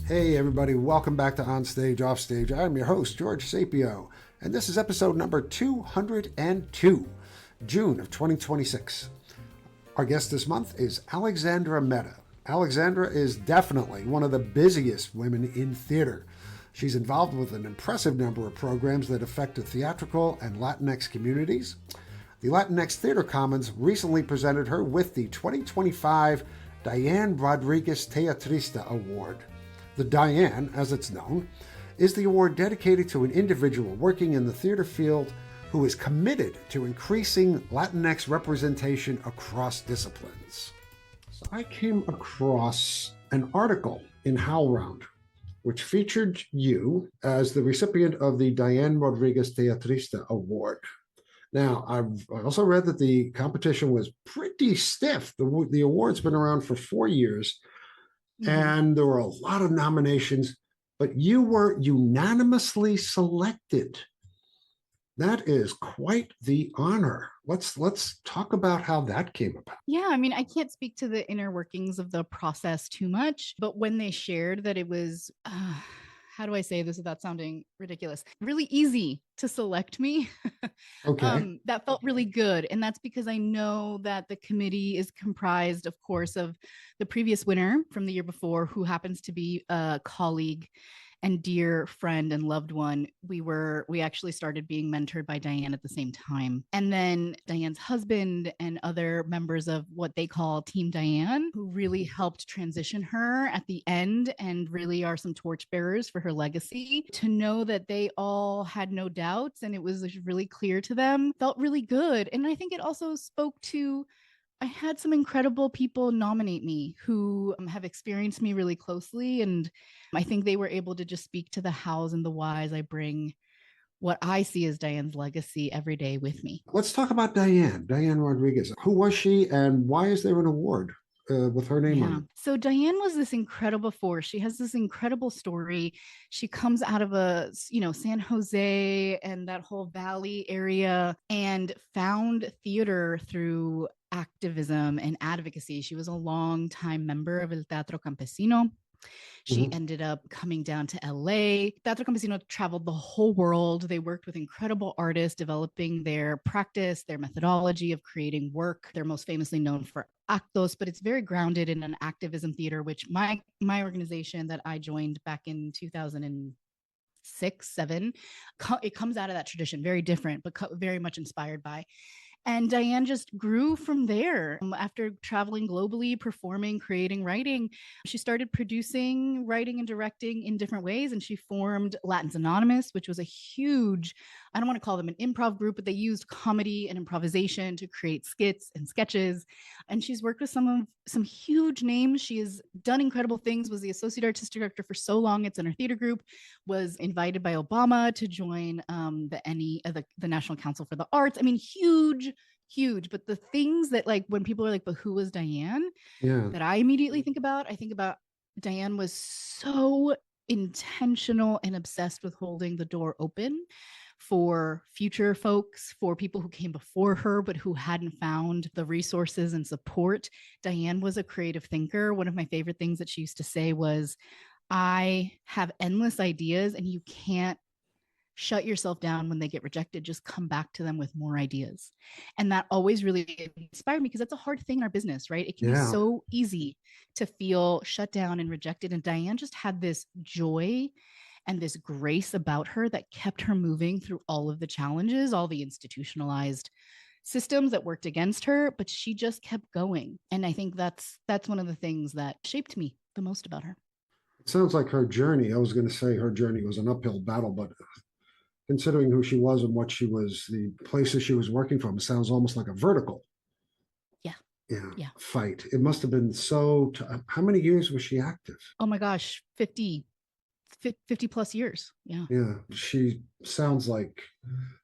Hey everybody, welcome back to On Stage, Off Stage. I'm your host, George Sapio, and this is episode number 202, June of 2026. Our guest this month is Alexandra Meda. Alexandra is definitely one of the busiest women in theater. She's involved with an impressive number of programs that affect the theatrical and Latinx communities. The Latinx Theater Commons recently presented her with the 2025 Diane Rodriguez Teatrista Award. The Diane, as it's known, is the award dedicated to an individual working in the theater field who is committed to increasing Latinx representation across disciplines. So I came across an article in HowlRound, which featured you as the recipient of the Diane Rodriguez Teatrista Award. Now, I've also read that the competition was pretty stiff. The award's been around for 4 years. And there were a lot of nominations, but you were unanimously selected. That is quite the honor. Let's talk about how that came about. Yeah, I mean, I can't speak to the inner workings of the process too much, but when they shared that it was, how do I say this without sounding ridiculous? Really easy to select me. Okay. That felt really good. And that's because I know that the committee is comprised, of course, of the previous winner from the year before, who happens to be a colleague and dear friend and loved one. We actually started being mentored by Diane at the same time. And then Diane's husband and other members of what they call Team Diane, who really helped transition her at the end and really are some torchbearers for her legacy. To know that they all had no doubts and it was really clear to them felt really good. And I think it also spoke to I had some incredible people nominate me who have experienced me really closely. And I think they were able to just speak to the hows and the whys I bring what I see as Diane's legacy every day with me. Let's talk about Diane Rodriguez. Who was she and why is there an award with her name on it? So Diane was this incredible force. She has this incredible story. She comes out of San Jose and that whole valley area and found theater through activism and advocacy. She was a long time member of El Teatro Campesino. She ended up coming down to LA. Teatro Campesino traveled the whole world. They worked with incredible artists, developing their practice, their methodology of creating work. They're most famously known for actos, but it's very grounded in an activism theater, which my organization that I joined back in 2006, 7, it comes out of that tradition, very different, but very much inspired by. And Diane just grew from there. After traveling globally, performing, creating, writing, she started producing, writing, and directing in different ways. And she formed Latins Anonymous, which was a huge, I don't want to call them an improv group, but they used comedy and improvisation to create skits and sketches. And she's worked with some huge names. She has done incredible things, was the associate artistic director for so long. It's in her theater group, was invited by Obama to join the National Council for the Arts. I mean, huge. But the things that, like, when people are like, but who was Diane? Yeah. That I immediately think about Diane was so intentional and obsessed with holding the door open for future folks, for people who came before her, but who hadn't found the resources and support. Diane was a creative thinker. One of my favorite things that she used to say was, I have endless ideas and you can't shut yourself down when they get rejected. Just come back to them with more ideas. And that always really inspired me because that's a hard thing in our business, right? It can be so easy to feel shut down and rejected. And Diane just had this joy and this grace about her that kept her moving through all of the challenges, all the institutionalized systems that worked against her, but she just kept going. And I think that's one of the things that shaped me the most about her. It sounds like her journey, I was going to say her journey was an uphill battle, but considering who she was and what she was, the places she was working from, sounds almost like a vertical. Yeah. Fight. It must have been so. How many years was she active? Oh my gosh, 50 plus years. Yeah. She sounds like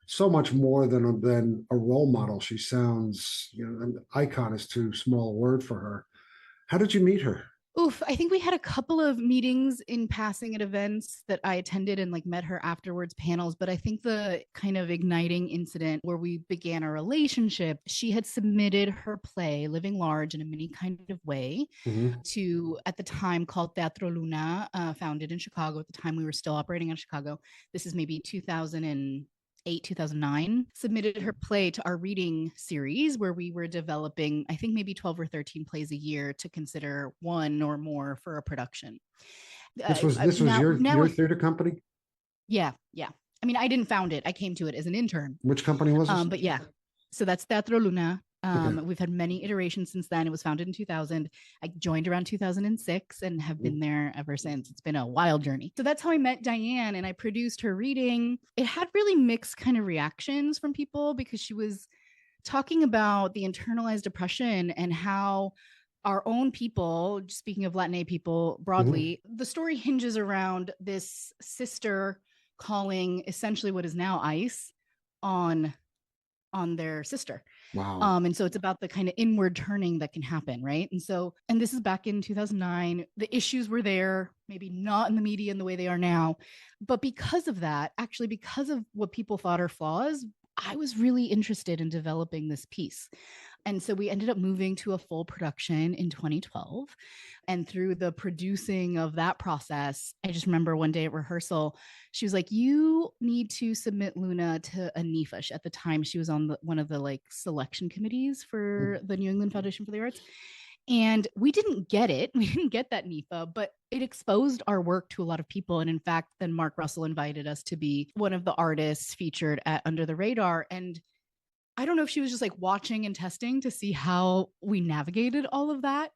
so much more than a role model. She sounds, an icon is too small a word for her. How did you meet her? Oof, I think we had a couple of meetings in passing at events that I attended and like met her afterwards, panels. But I think the kind of igniting incident where we began our relationship, she had submitted her play, Living Large in a mini kind of way, Hmm. to at the time called Teatro Luna, founded in Chicago. At the time, we were still operating out of Chicago. This is maybe 2008, 2009, submitted her play to our reading series where we were developing, I think maybe 12 or 13 plays a year to consider one or more for a production. This was Now, your theater company. yeah, yeah. I mean, I didn't found it. I came to it as an intern. Which company was this? But yeah, so that's Teatro Luna. Okay. We've had many iterations since then. It was founded in 2000. I joined around 2006 and have been there ever since. It's been a wild journey. So that's how I met Diane, and I produced her reading. It had really mixed kind of reactions from people because she was talking about the internalized oppression and how our own people, speaking of Latinx people Hmm. broadly, the story hinges around this sister calling essentially what is now ICE on their sister. Wow. And so it's about the kind of inward turning that can happen, right? And this is back in 2009. The issues were there, maybe not in the media in the way they are now, but because of that, actually, because of what people thought are flaws, I was really interested in developing this piece. And so we ended up moving to a full production in 2012. And through the producing of that process, I just remember one day at rehearsal, she was like, "You need to submit Luna to a NEFA." At the time, she was on one of the like selection committees for the New England Foundation for the Arts. And we didn't get it. We didn't get that NEFA, but it exposed our work to a lot of people. And in fact, then Mark Russell invited us to be one of the artists featured at Under the Radar. And I don't know if she was just like watching and testing to see how we navigated all of that.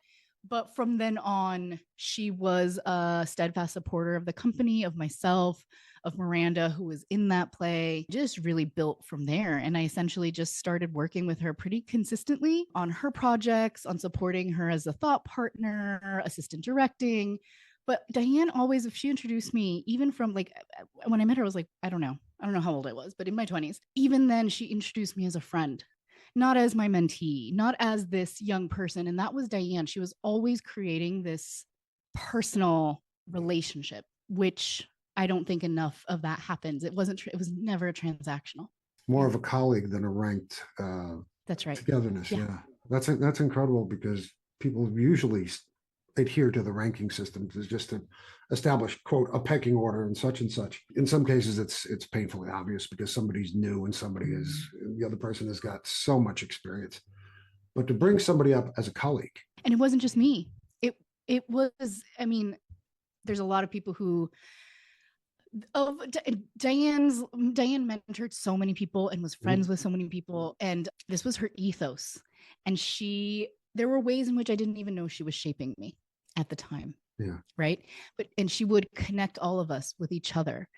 But from then on, she was a steadfast supporter of the company, of myself, of Miranda, who was in that play, just really built from there. And I essentially just started working with her pretty consistently on her projects, on supporting her as a thought partner, assistant directing. But Diane always, if she introduced me, even from like when I met her, I was like, I don't know how old I was, but in my 20s, even then, she introduced me as a friend, not as my mentee, not as this young person. And that was Diane. She was always creating this personal relationship, which I don't think enough of that happens. It was never transactional. More Yeah, of a colleague than a ranked that's right. togetherness. Yeah. Yeah, that's incredible because people usually adhere to the ranking systems is just to establish quote a pecking order and such and such. In some cases, it's painfully obvious because somebody's new and the other person has got so much experience. But to bring somebody up as a colleague, And it wasn't just me. It was, I mean, there's a lot of people who of Diane mentored so many people and was friends with so many people, and this was her ethos. And she there were ways in which I didn't even know she was shaping me at the time, yeah, right? But and she would connect all of us with each other.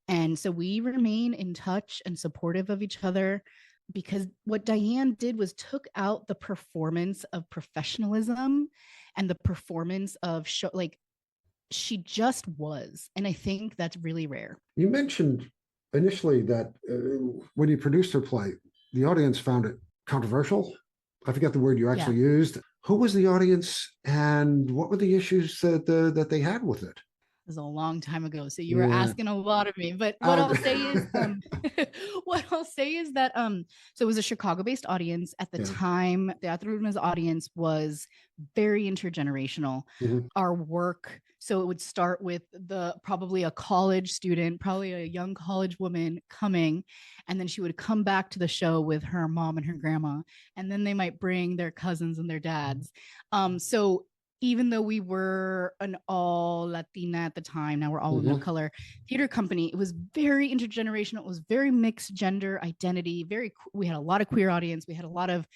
And so we remain in touch and supportive of each other because what Diane did was took out the performance of professionalism and the performance of show, like she just was. And I think that's really rare. you mentioned initially that when you produced her play, the audience found it controversial. I forget the word you Yeah. actually used. Who was the audience, and what were the issues that they had with it? Was a long time ago. So you were Yeah. asking a lot of me. But what Uh, I'll say is what I'll say is that so it was a Chicago-based audience at the yeah. time. Teatro Luna's audience was very intergenerational. Mhm. Our work, so it would start with the probably a college student, probably a young college woman coming, and then she would come back to the show with her mom and her grandma, and then they might bring their cousins and their dads. So even though we were an all Latina at the time, now we're all women of Mhm. color theater company, it was very intergenerational. It was very mixed gender identity. We had a lot of queer audience. We had a lot of,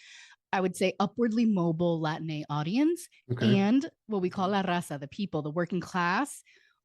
I would say, upwardly mobile Latina audience, Okay. and what we call la raza, the people, the working class,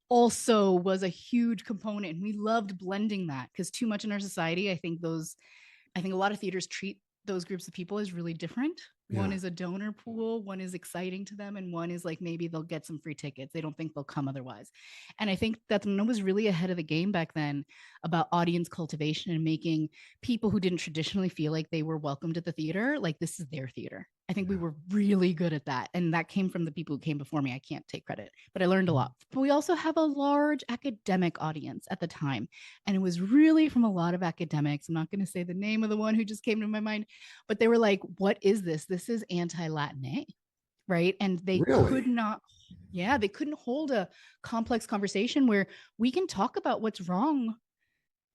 also was a huge component. And we loved blending that because too much in our society, I think a lot of theaters treat those groups of people as really different, One is a donor pool, one is exciting to them, and one is like maybe they'll get some free tickets. They don't think they'll come otherwise. And I think that Luna was really ahead of the game back then about audience cultivation and making people who didn't traditionally feel like they were welcomed at the theater, like this is their theater. I think we were really good at that. And that came from the people who came before me. I can't take credit, but I learned a lot. But we also have a large academic audience at the time. And it was really from a lot of academics. I'm not going to say the name of the one who just came to my mind, but they were like, what is this? This is anti-Latin, right? And they could not, they couldn't hold a complex conversation where we can talk about what's wrong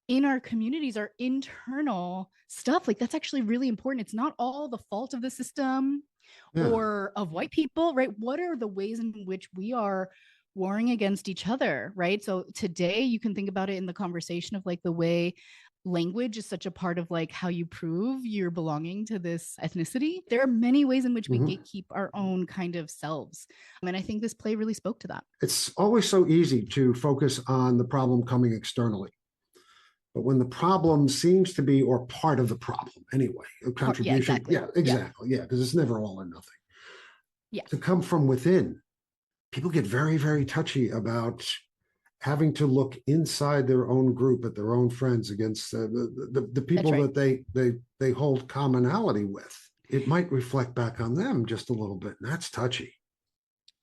in our communities, our internal stuff. Like that's actually really important. It's not all the fault of the system or of white people, right? What are the ways in which we are warring against each other, right? So today you can think about it in the conversation of like the way language is such a part of like how you prove you're belonging to this ethnicity. There are many ways in which we gatekeep our own kind of selves. And I think this play really spoke to that. It's always so easy to focus on the problem coming externally. But when the problem seems to be, or part of the problem anyway, a contribution. Exactly. Because it's never all or nothing. To come from within, people get very, very touchy about having to look inside their own group at their own friends against the people that they hold commonality with. It might reflect back on them just a little bit, and that's touchy.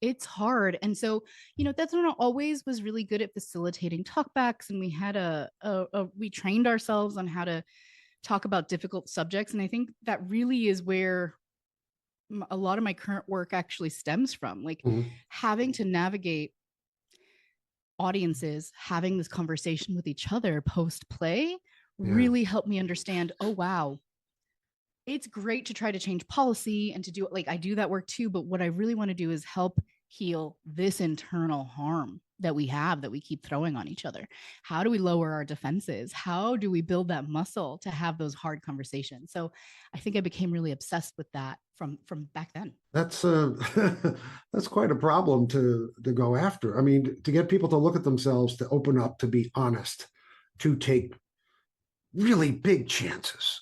It's hard. And so, that's when I always was really good at facilitating talkbacks. And we had we trained ourselves on how to talk about difficult subjects. And I think that really is where a lot of my current work actually stems from, like having to navigate audiences, having this conversation with each other post play really helped me understand, oh, wow, it's great to try to change policy and to do it. Like I do that work too. But what I really want to do is help heal this internal harm that we have, that we keep throwing on each other. How do we lower our defenses? How do we build that muscle to have those hard conversations? So I think I became really obsessed with that from back then. That's that's quite a problem to go after. I mean, to get people to look at themselves, to open up, to be honest, to take really big chances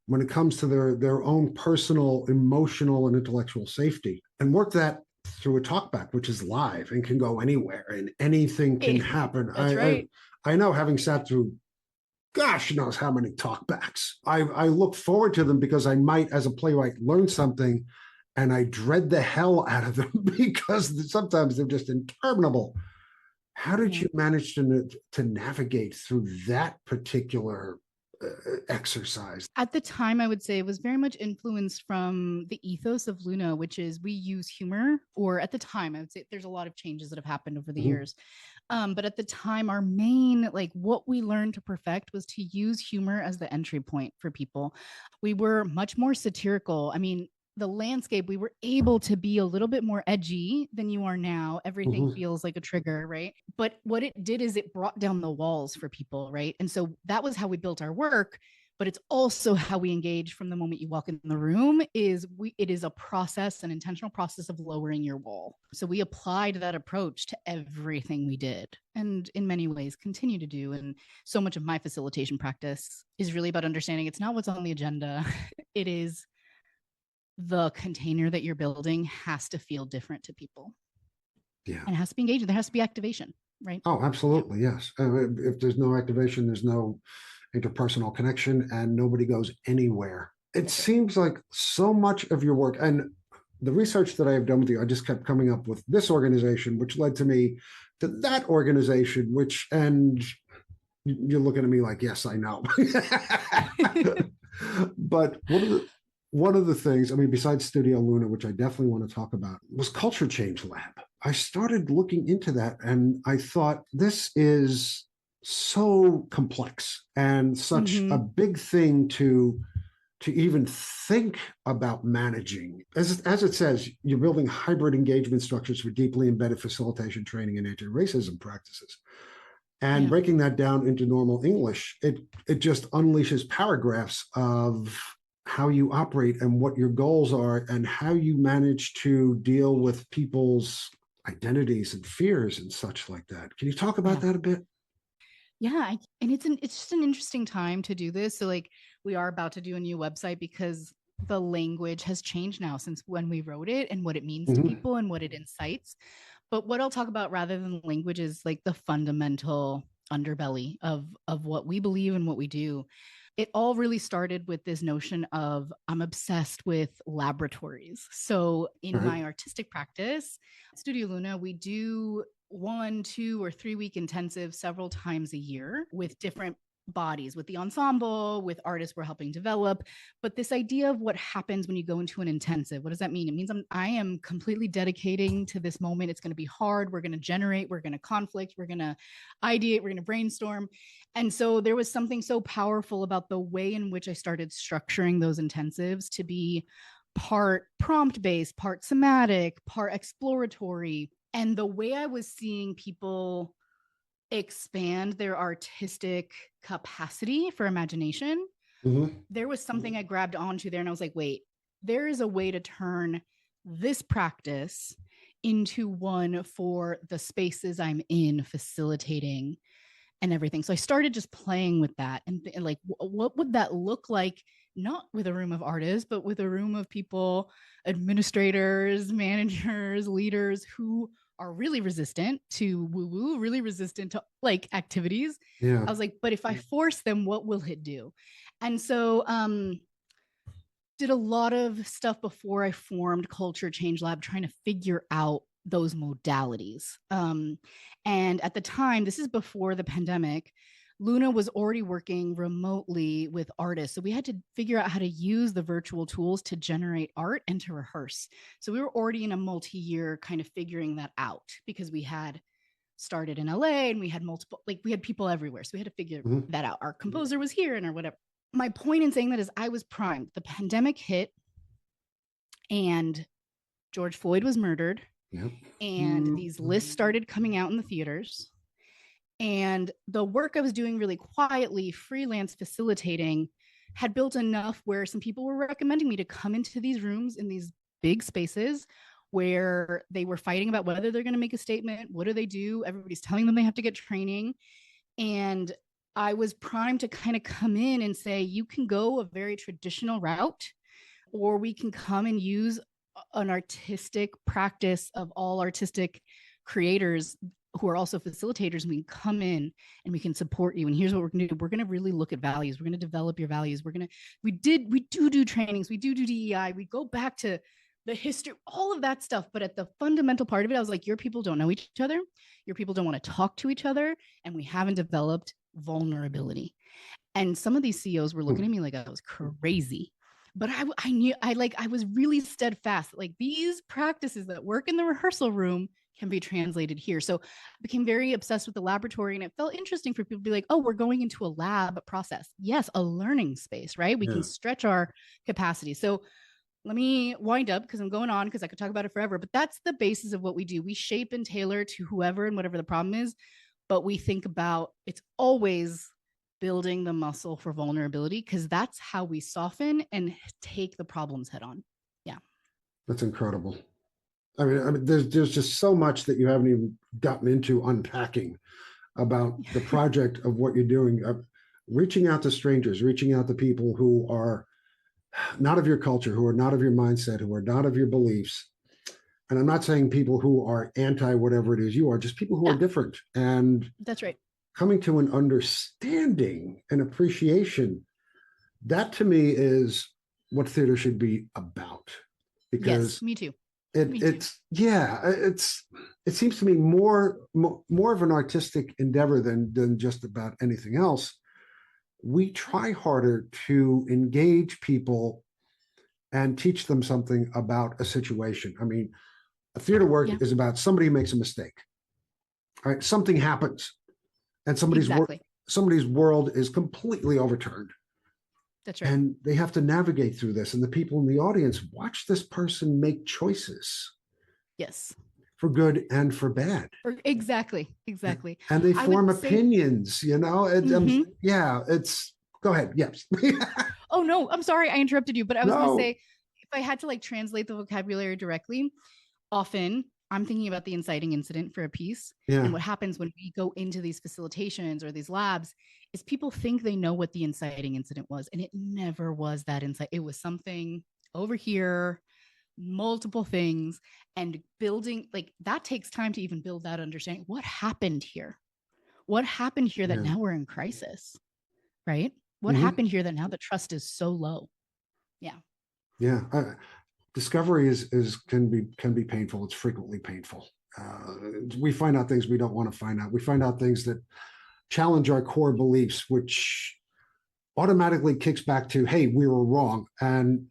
when it comes to their own personal, emotional, and intellectual safety, and work that through a talkback, which is live and can go anywhere and anything can happen. That's right. I know, having sat through gosh knows how many talkbacks. I look forward to them because I might, as a playwright, learn something, and I dread the hell out of them because sometimes they're just interminable. How did you manage to navigate through that particular exercise? At the time, I would say it was very much influenced from the ethos of Luna, which is we use humor, or at the time, I would say there's a lot of changes that have happened over the years. But at the time, our main, like what we learned to perfect was to use humor as the entry point for people. We were much more satirical. I mean, the landscape, we were able to be a little bit more edgy than you are now. Everything feels like a trigger, right? But what it did is it brought down the walls for people, right? And so that was how we built our work. But it's also how we engage from the moment you walk in the room. It is a process, an intentional process of lowering your wall. So we applied that approach to everything we did, and in many ways continue to do. And so much of my facilitation practice is really about understanding it's not what's on the agenda. It is the container that you're building has to feel different to people. And it has to be engaging. There has to be activation, right? Oh, absolutely. Yes. If there's no activation, there's no interpersonal connection, and nobody goes anywhere. It seems like so much of your work, and the research that I have done with you, I just kept coming up with this organization, which led to me to that organization, and you're looking at me like, yes, I know. But one of the things, I mean, besides Studio Luna, which I definitely want to talk about, was Culture Change Lab. I started looking into that, and I thought, this is so complex and such a big thing to even think about managing. As it says, you're building hybrid engagement structures for deeply embedded facilitation, training, and anti-racism practices. And breaking that down into normal English, it just unleashes paragraphs of how you operate and what your goals are and how you manage to deal with people's identities and fears and such like that. Can you talk about that a bit? Yeah, and it's just an interesting time to do this. So like we are about to do a new website because the language has changed now since when we wrote it and what it means to Mm-hmm. people and what it incites. But what I'll talk about rather than language is like the fundamental underbelly of what we believe and what we do. It all really started with this notion of I'm obsessed with laboratories. So in All right. my artistic practice, Studio Luna, we do 1, 2, or 3 week intensive several times a year with different bodies, with the ensemble, with artists we're helping develop. But this idea of what happens when you go into an intensive, what does that mean? It means I am completely dedicating to this moment. It's going to be hard. We're going to generate, we're going to conflict, we're going to ideate, we're going to brainstorm. And so there was something so powerful about the way in which I started structuring those intensives to be part prompt based, part somatic, part exploratory. And the way I was seeing people expand their artistic capacity for imagination, Mm-hmm. there was something I grabbed onto there and I was like, wait, there is a way to turn this practice into one for the spaces I'm in facilitating and everything. So I started just playing with that and like, what would that look like? Not with a room of artists, but with a room of people, administrators, managers, leaders who are really resistant to woo woo, really resistant to like activities. Yeah. I was like, but if I force them, what will it do? And so, did a lot of stuff before I formed Culture Change Lab, trying to figure out those modalities. And at the time, this is before the pandemic, Luna was already working remotely with artists. So we had to figure out how to use the virtual tools to generate art and to rehearse. So we were already in a multi-year kind of figuring that out because we had started in LA and we had multiple, like we had people everywhere. So we had to figure Mm-hmm. that out. Our composer was here and or whatever. My point in saying that is I was primed. The pandemic hit and George Floyd was murdered. Yep. And these lists started coming out in the theaters. And the work I was doing really quietly, freelance facilitating, had built enough where some people were recommending me to come into these rooms in these big spaces where they were fighting about whether they're going to make a statement. What do they do? Everybody's telling them they have to get training. And I was primed to kind of come in and say, you can go a very traditional route, or we can come and use an artistic practice of all artistic creators who are also facilitators. We can come in and we can support you. And here's what we're going to do. We're going to really look at values. We're going to develop your values. We do trainings. We do DEI. We go back to the history, all of that stuff. But at the fundamental part of it, I was like, your people don't know each other. Your people don't want to talk to each other. And we haven't developed vulnerability. And some of these CEOs were looking at me like I was crazy. But I knew I was really steadfast. Like these practices that work in the rehearsal room can be translated here. So I became very obsessed with the laboratory, and it felt interesting for people to be like, oh, we're going into a lab process. Yes, a learning space, right? We can stretch our capacity. So let me wind up because I'm going on because I could talk about it forever. But that's the basis of what we do. We shape and tailor to whoever and whatever the problem is. But we think about it's always building the muscle for vulnerability because that's how we soften and take the problems head on. Yeah. That's incredible. I mean, there's just so much that you haven't even gotten into unpacking about the project of what you're doing, reaching out to strangers, reaching out to people who are not of your culture, who are not of your mindset, who are not of your beliefs. And I'm not saying people who are anti whatever it is you are, just people who are different. And that's right. Coming to an understanding and appreciation, that to me is what theater should be about. Because yes, me too. It seems to me more of an artistic endeavor than just about anything else. We try harder to engage people and teach them something about a situation. I mean, a theater work is about somebody makes a mistake. All right, something happens, and somebody's world is completely overturned. That's right. And they have to navigate through this. And the people in the audience watch this person make choices. Yes. For good and for bad. Exactly. And they form opinions, you know? It's, go ahead. Yes. Oh, no, I'm sorry. I interrupted you, but I was going to say, if I had to like translate the vocabulary directly, often I'm thinking about the inciting incident for a piece. Yeah. And what happens when we go into these facilitations or these labs is people think they know what the inciting incident was. And it never was that insight. It was something over here, multiple things, and building, like, that takes time to even build that understanding. What happened here? What happened here that now we're in crisis, right? What happened here that now the trust is so low? Yeah. Yeah. Discovery is can be painful. It's frequently painful. We find out things we don't want to find out. We find out things that challenge our core beliefs, which automatically kicks back to, hey, we were wrong. And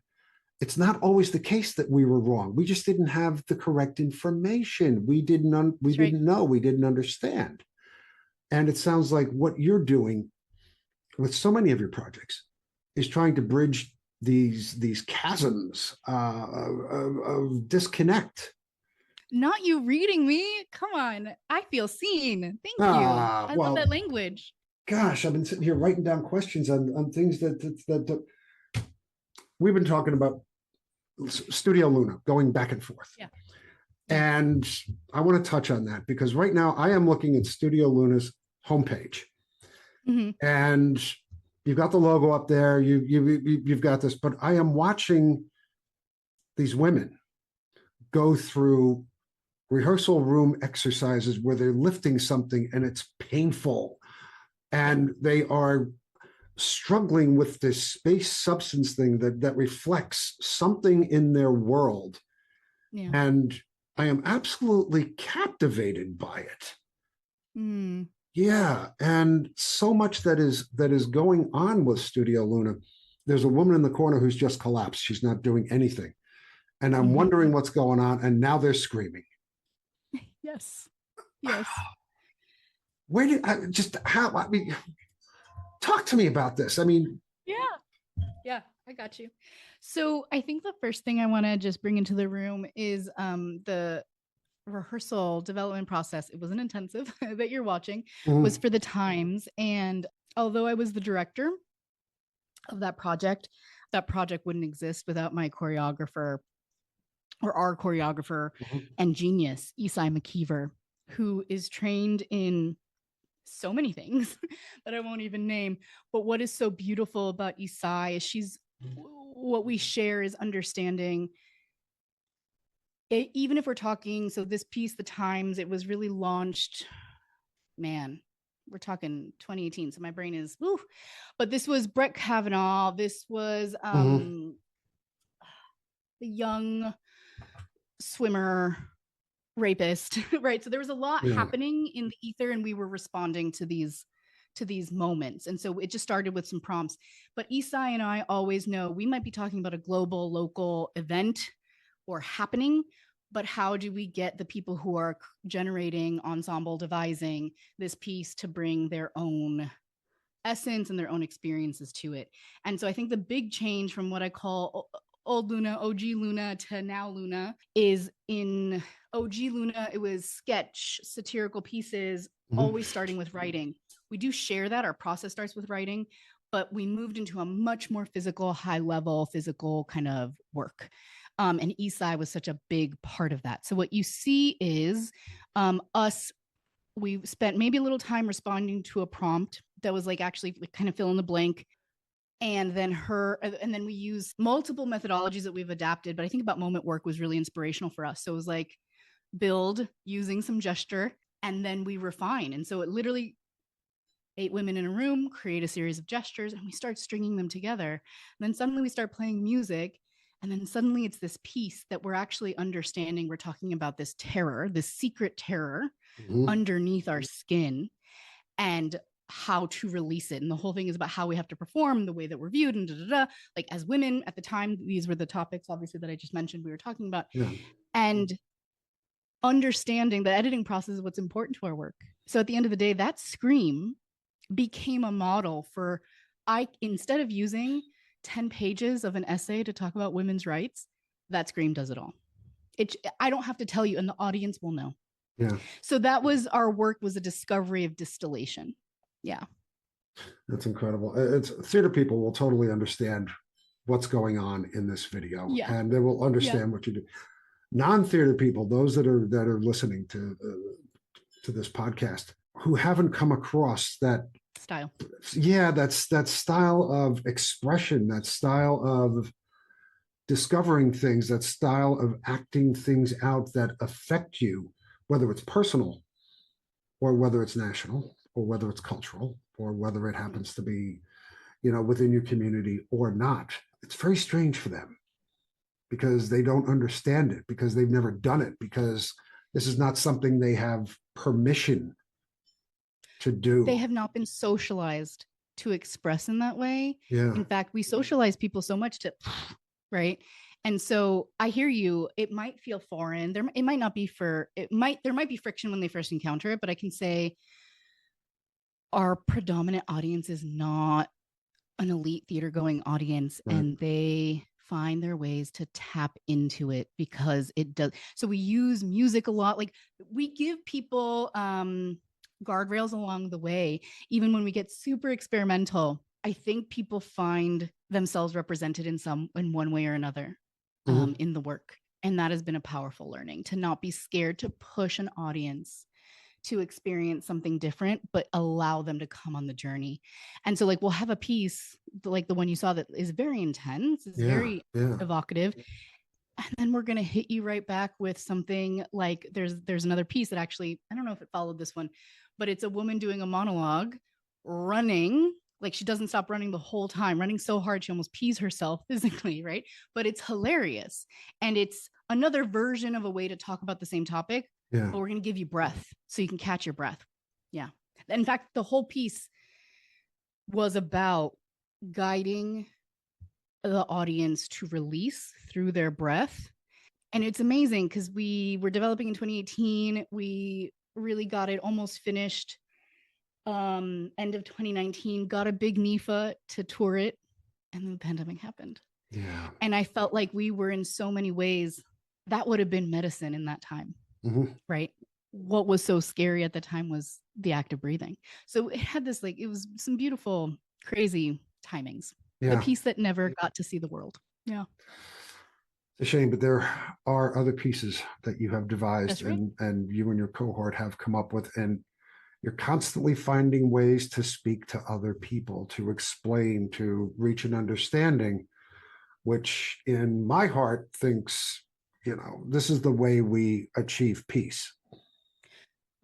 it's not always the case that we were wrong. We just didn't have the correct information. We didn't know, we didn't understand. And it sounds like what you're doing with so many of your projects is trying to bridge these chasms of disconnect. Not you reading me. Come on. I feel seen. Thank you. I love that language. Gosh, I've been sitting here writing down questions on things that we've been talking about. Studio Luna, going back and forth. Yeah. And I want to touch on that because right now I am looking at Studio Luna's homepage. And you've got the logo up there. You've got this, but I am watching these women go through rehearsal room exercises where they're lifting something and it's painful, and they are struggling with this space substance thing that reflects something in their world. Yeah. And I am absolutely captivated by it. Yeah. And so much that is going on with Studio Luna. There's a woman in the corner who's just collapsed. She's not doing anything. And I'm wondering what's going on. And now they're screaming. Yes. Yes. Where did I mean, talk to me about this. I mean, yeah, I got you. So I think the first thing I want to just bring into the room is the rehearsal development process. It was an intensive that you're watching, was for the times. And although I was the director of that project wouldn't exist without my choreographer, or our choreographer and genius, Isai McKeever, who is trained in so many things that I won't even name. But what is so beautiful about Isai is what we share is understanding it, even if we're talking, so this piece, The Times, it was really launched, man, we're talking 2018. So my brain is, woo. But this was Brett Kavanaugh. This was the young swimmer rapist, right? So there was a lot happening in the ether, and we were responding to these moments. And so it just started with some prompts. But Isai and I always know we might be talking about a global, local event or happening, but how do we get the people who are generating, ensemble devising this piece to bring their own essence and their own experiences to it? And so I think the big change from what I call old Luna, OG Luna, to now Luna is in OG Luna, it was sketch, satirical pieces, always starting with writing. We do share that. Our process starts with writing, but we moved into a much more physical, high level, physical kind of work. And Isai was such a big part of that. So what you see is we spent maybe a little time responding to a prompt that was like actually kind of fill in the blank. And then we use multiple methodologies that we've adapted. But I think About Moment Work was really inspirational for us. So it was like build using some gesture, and then we refine. And so it literally 8 women in a room, create a series of gestures, and we start stringing them together. And then suddenly we start playing music. And then suddenly it's this piece that we're actually understanding. We're talking about this terror, this secret terror underneath our skin, and how to release it. And the whole thing is about how we have to perform, the way that we're viewed, and like as women at the time, these were the topics obviously that I just mentioned we were talking about. And understanding the editing process is what's important to our work. So at the end of the day, that scream became a model for, instead of using 10 pages of an essay to talk about women's rights, that scream does it all. I don't have to tell you, and the audience will know. So that was our work, was a discovery of distillation. That's incredible. It's theater people will totally understand what's going on in this video, and they will understand what you do. Non-theater people, those that are listening to this podcast, who haven't come across that style, that style of expression, that style of discovering things, that style of acting things out that affect you, whether it's personal or whether it's national or whether it's cultural or whether it happens to be, within your community or not. It's very strange for them because they don't understand it, because they've never done it, because this is not something they have permission to do. They have not been socialized to express in that way. Yeah. In fact, we socialize people so much to, right? And so I hear you. It might feel foreign. There might be friction when they first encounter it, but I can say our predominant audience is not an elite theater going audience, right. And they find their ways to tap into it because it does. So we use music a lot. Like we give people guardrails along the way, even when we get super experimental. I think people find themselves represented in one way or another in the work. And that has been a powerful learning, to not be scared to push an audience to experience something different, but allow them to come on the journey. And so like, we'll have a piece like the one you saw that is very intense, is very evocative. And then we're going to hit you right back with something like there's another piece that actually, I don't know if it followed this one, but it's a woman doing a monologue, running, like she doesn't stop running the whole time, running so hard she almost pees herself physically, right? But it's hilarious. And it's another version of a way to talk about the same topic, but we're going to give you breath so you can catch your breath. Yeah. In fact, the whole piece was about guiding the audience to release through their breath. And it's amazing because we were developing in 2018. We really got it almost finished end of 2019, got a big NIFA to tour it, and then the pandemic happened. Yeah. And I felt like we were, in so many ways, that would have been medicine in that time, right? What was so scary at the time was the act of breathing. So it had this, like, it was some beautiful, crazy timings. A piece that never got to see the world. Yeah. It's a shame, but there are other pieces that you have devised, right. and you and your cohort have come up with, and you're constantly finding ways to speak to other people, to explain, to reach an understanding, which in my heart thinks, this is the way we achieve peace.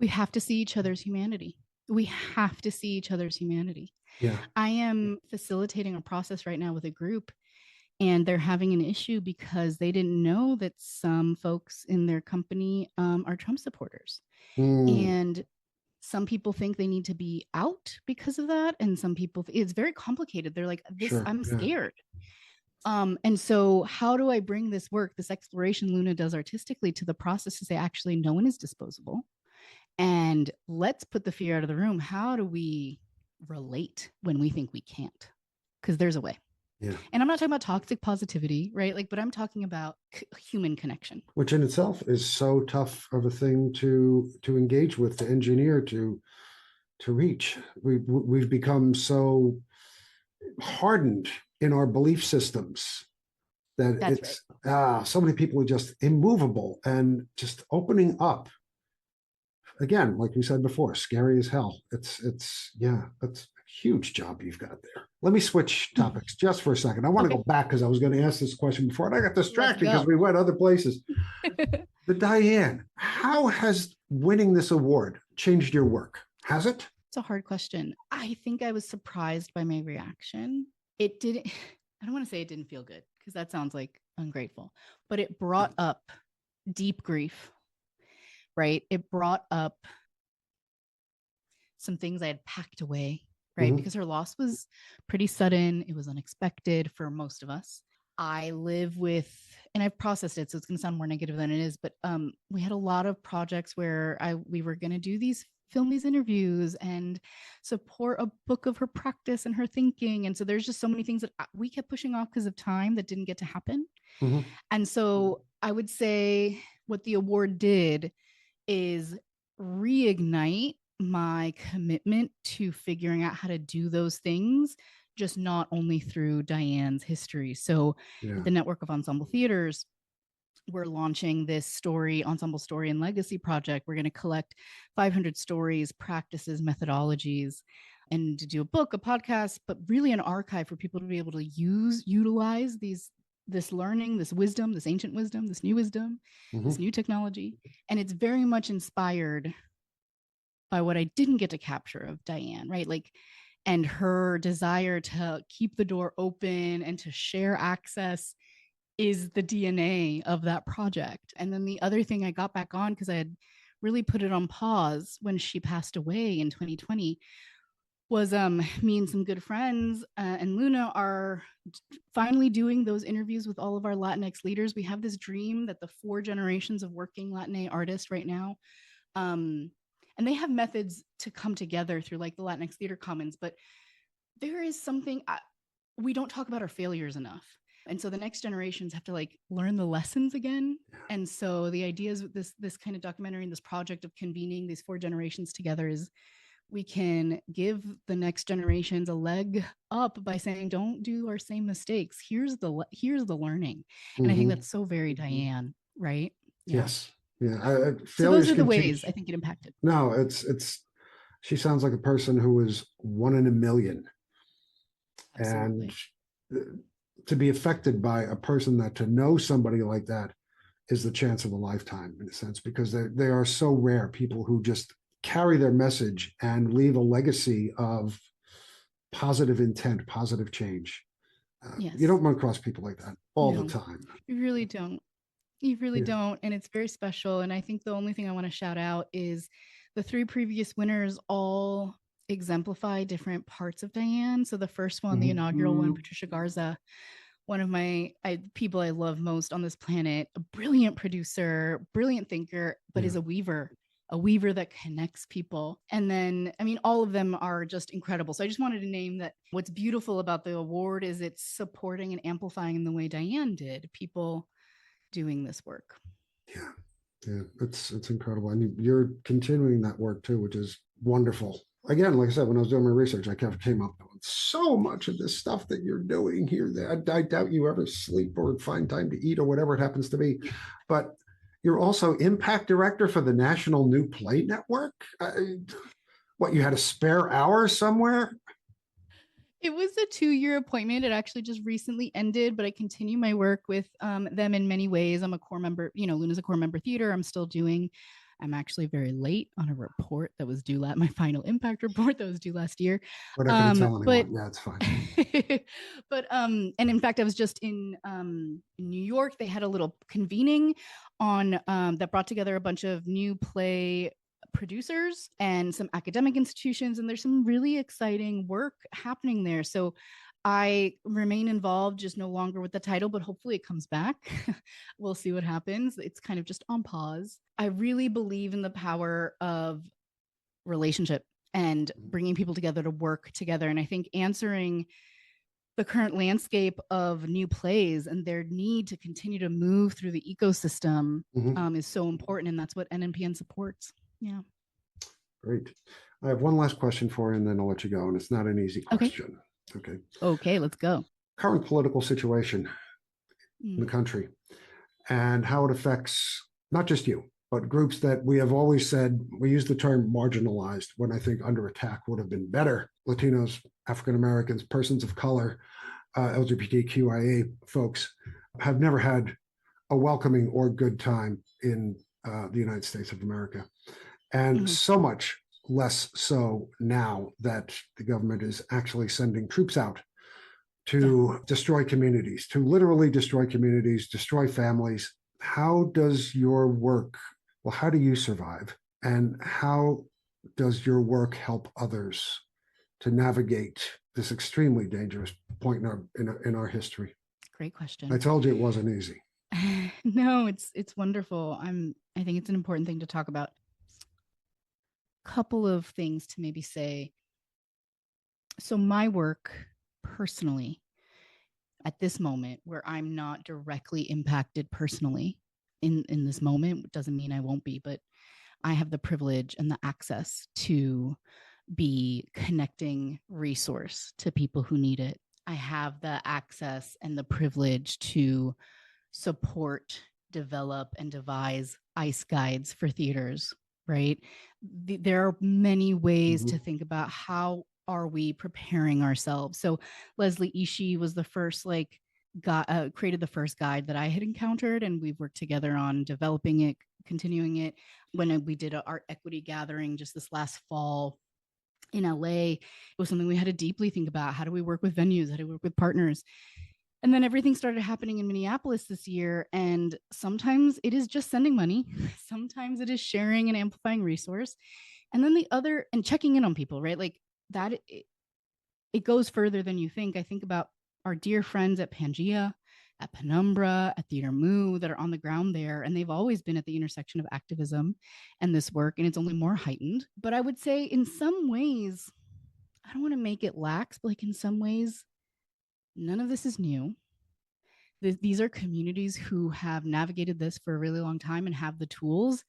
We have to see each other's humanity. We have to see each other's humanity. Yeah. I am facilitating a process right now with a group, and they're having an issue because they didn't know that some folks in their company are Trump supporters. And some people think they need to be out because of that. And some people, it's very complicated. They're like, I'm scared. And so how do I bring this work, this exploration Luna does artistically, to the process to say, actually, no one is disposable. And let's put the fear out of the room. How do we relate when we think we can't? Because there's a way. Yeah. And I'm not talking about toxic positivity, right? But I'm talking about human connection. Which in itself is so tough of a thing to engage with, to engineer, to reach. We've become so hardened in our belief systems that it's right. So many people are just immovable, and just opening up. Again, like we said before, scary as hell. That's a huge job you've got there. Let me switch topics just for a second. I want to go back because I was going to ask this question before, and I got distracted because we went other places. But Diane, how has winning this award changed your work? Has it? It's a hard question. I think I was surprised by my reaction. It didn't, I don't want to say it didn't feel good, because that sounds like ungrateful, but it brought up deep grief, right? It brought up some things I had packed away, right? Because her loss was pretty sudden. It was unexpected for most of us. I live with, and I've processed it, so it's going to sound more negative than it is, but we had a lot of projects where we were going to film these interviews and support a book of her practice and her thinking. And so there's just so many things that we kept pushing off because of time that didn't get to happen. And so I would say what the award did is reignite my commitment to figuring out how to do those things, just not only through Diane's history. So the network of ensemble theaters, we're launching this ensemble story and legacy project. We're going to collect 500 stories, practices, methodologies, and to do a book, a podcast, but really an archive for people to be able to utilize these this learning, this wisdom, this ancient wisdom, this new technology. And it's very much inspired by what I didn't get to capture of Diane, right? Like, and her desire to keep the door open and to share access is the DNA of that project. And then the other thing I got back on, because I had really put it on pause when she passed away in 2020, was me and some good friends and Luna are finally doing those interviews with all of our Latinx leaders. We have this dream that the 4 generations of working Latinx artists right now, and they have methods to come together through like the Latinx Theater Commons, but there is something we don't talk about our failures enough. And so the next generations have to like learn the lessons again. And so the idea is this kind of documentary and this project of convening these 4 generations together is we can give the next generations a leg up by saying, don't do our same mistakes. Here's the learning. And I think that's so very Diane, right? Yeah. Yes. Yeah. So those are the ways I think it impacted. No, she sounds like a person who was 1 in a million. Absolutely. And to be affected by a person that to know somebody like that is the chance of a lifetime in a sense, because they are so rare, people who just carry their message and leave a legacy of positive intent, positive change. Yes. You don't run across people like that all the time. You really don't. You really don't. And it's very special. And I think the only thing I want to shout out is the 3 previous winners all exemplify different parts of Diane. So the first one, the inaugural one, Patricia Garza, one of my people I love most on this planet, a brilliant producer, brilliant thinker, but is a weaver that connects people. And then, I mean, all of them are just incredible. So I just wanted to name that what's beautiful about the award is it's supporting and amplifying in the way Diane did, people doing this work. Yeah, it's incredible. I mean, you're continuing that work too, which is wonderful. Again, like I said, when I was doing my research, I came up with so much of this stuff that you're doing here. I doubt you ever sleep or find time to eat or whatever it happens to be. But you're also impact director for the National New Play Network. What, you had a spare hour somewhere? It was a 2-year appointment. It actually just recently ended, but I continue my work with them in many ways. I'm a core member, Luna's a core member theater. I'm actually very late on a report that was due my final impact report that was due last year. We're not going to tell anyone. Yeah, it's fine. But and in fact, I was just in New York. They had a little convening on that brought together a bunch of new play producers and some academic institutions, and there's some really exciting work happening there. So I remain involved, just no longer with the title, but hopefully it comes back. We'll see what happens. It's kind of just on pause. I really believe in the power of relationship and bringing people together to work together. And I think answering the current landscape of new plays and their need to continue to move through the ecosystem is so important. And that's what NNPN supports. Yeah. Great. I have one last question for you, and then I'll let you go. And it's not an easy question. Okay, let's go. Current political situation in the country and how it affects not just you, but groups that we have always said, we use the term marginalized when I think under attack would have been better. Latinos, African Americans, persons of color, LGBTQIA folks have never had a welcoming or good time in the United States of America. And so much less so now that the government is actually sending troops out to destroy communities, to literally destroy communities, destroy families. How does your work, how do you survive? And how does your work help others to navigate this extremely dangerous point in our history? Great question. I told you it wasn't easy. No, it's wonderful. I think it's an important thing to talk about. Couple of things to maybe say. So my work personally at this moment, where I'm not directly impacted personally in this moment, doesn't mean I won't be, but I have the privilege and the access to be connecting resource to people who need it. I have the access and the privilege to support, develop, and devise ICE guides for theaters, right? There are many ways to think about how are we preparing ourselves. So Leslie Ishii was the first created the first guide that I had encountered, and we've worked together on developing it, continuing it. When we did an art equity gathering just this last fall in LA, it was something we had to deeply think about. How do we work with venues? How do we work with partners? And then everything started happening in Minneapolis this year. And sometimes it is just sending money. Sometimes it is sharing and amplifying resource. And then the other, and checking in on people, right? Like that, it goes further than you think. I think about our dear friends at Pangea, at Penumbra, at Theater Moo that are on the ground there. And they've always been at the intersection of activism and this work. And it's only more heightened. But I would say in some ways, I don't want to make it lax, but like in some ways, none of this is new. These are communities who have navigated this for a really long time and have the tools,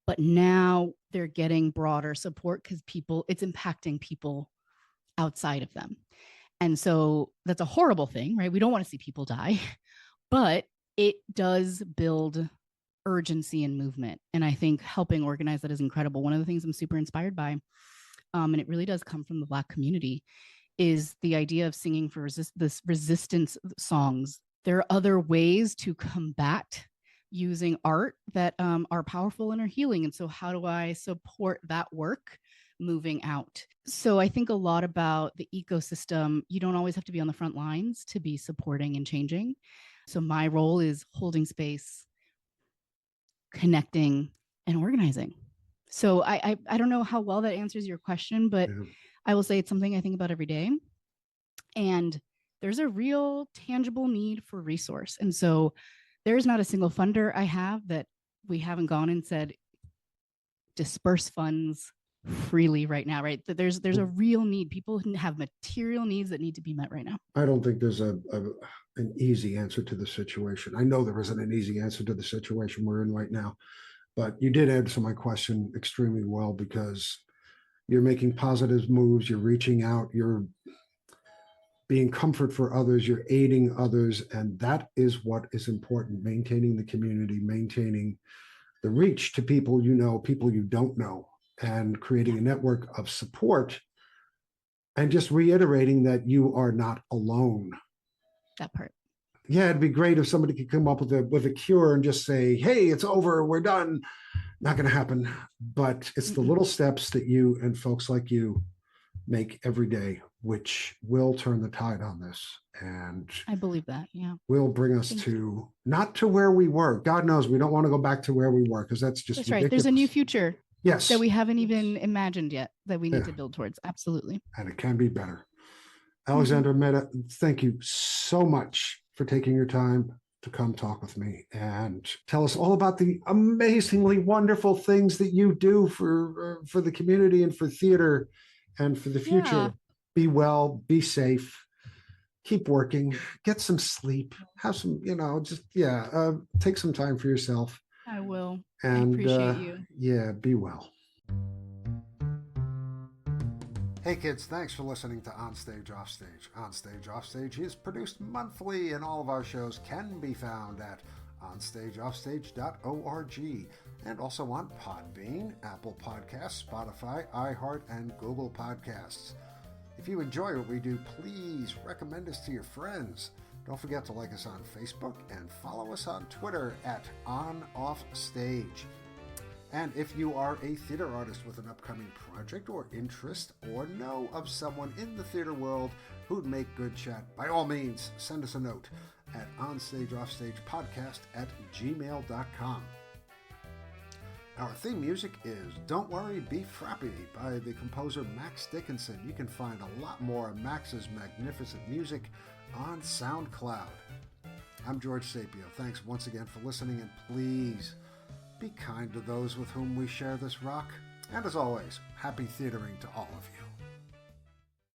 but now they're getting broader support because it's impacting people outside of them. And so that's a horrible thing, right? We don't want to see people die, but it does build urgency and movement. And I think helping organize that is incredible. One of the things I'm super inspired by, and it really does come from the Black community, is the idea of singing for this resistance songs. There are other ways to combat using art that are powerful and are healing. And so how do I support that work moving out? So I think a lot about the ecosystem. You don't always have to be on the front lines to be supporting and changing. So my role is holding space, connecting, and organizing. So I don't know how well that answers your question, but I will say it's something I think about every day. And there's a real tangible need for resource. And so there's not a single funder I have that we haven't gone and said, disperse funds freely right now, right? That there's a real need. People have material needs that need to be met right now. I don't think there's an easy answer to the situation. I know there isn't an easy answer to the situation we're in right now, but you did answer my question extremely well, because you're making positive moves, you're reaching out, you're being comfort for others, you're aiding others, and that is what is important: maintaining the community, maintaining the reach to people you know, people you don't know, and creating a network of support, and just reiterating that you are not alone. That part. Yeah, it'd be great if somebody could come up with a cure and just say, hey, it's over, we're done. Not going to happen. But it's the little steps that you and folks like you make every day, which will turn the tide on this. And I believe that, yeah. Will bring us to, not to where we were. God knows we don't want to go back to where we were, because that's just ridiculous. Right. There's a new future. Yes. That we haven't even imagined yet, that we need to build towards. Absolutely. And it can be better. Alexandra Meda, thank you so much for taking your time to come talk with me and tell us all about the amazingly wonderful things that you do for the community and for theater and for the future. Yeah. Be well, be safe, keep working, get some sleep, have some, take some time for yourself. I will. And I appreciate you. Yeah, be well. Hey kids, thanks for listening to Onstage Offstage. Onstage Offstage is produced monthly, and all of our shows can be found at onstageoffstage.org, and also on Podbean, Apple Podcasts, Spotify, iHeart, and Google Podcasts. If you enjoy what we do, please recommend us to your friends. Don't forget to like us on Facebook and follow us on Twitter at OnOffStage. And if you are a theater artist with an upcoming project or interest, or know of someone in the theater world who'd make good chat, by all means, send us a note at onstageoffstagepodcast@gmail.com. Our theme music is Don't Worry, Be Frappy by the composer Max Dickinson. You can find a lot more of Max's magnificent music on SoundCloud. I'm George Sapio. Thanks once again for listening, and please be kind to those with whom we share this rock. And as always, happy theatering to all of you.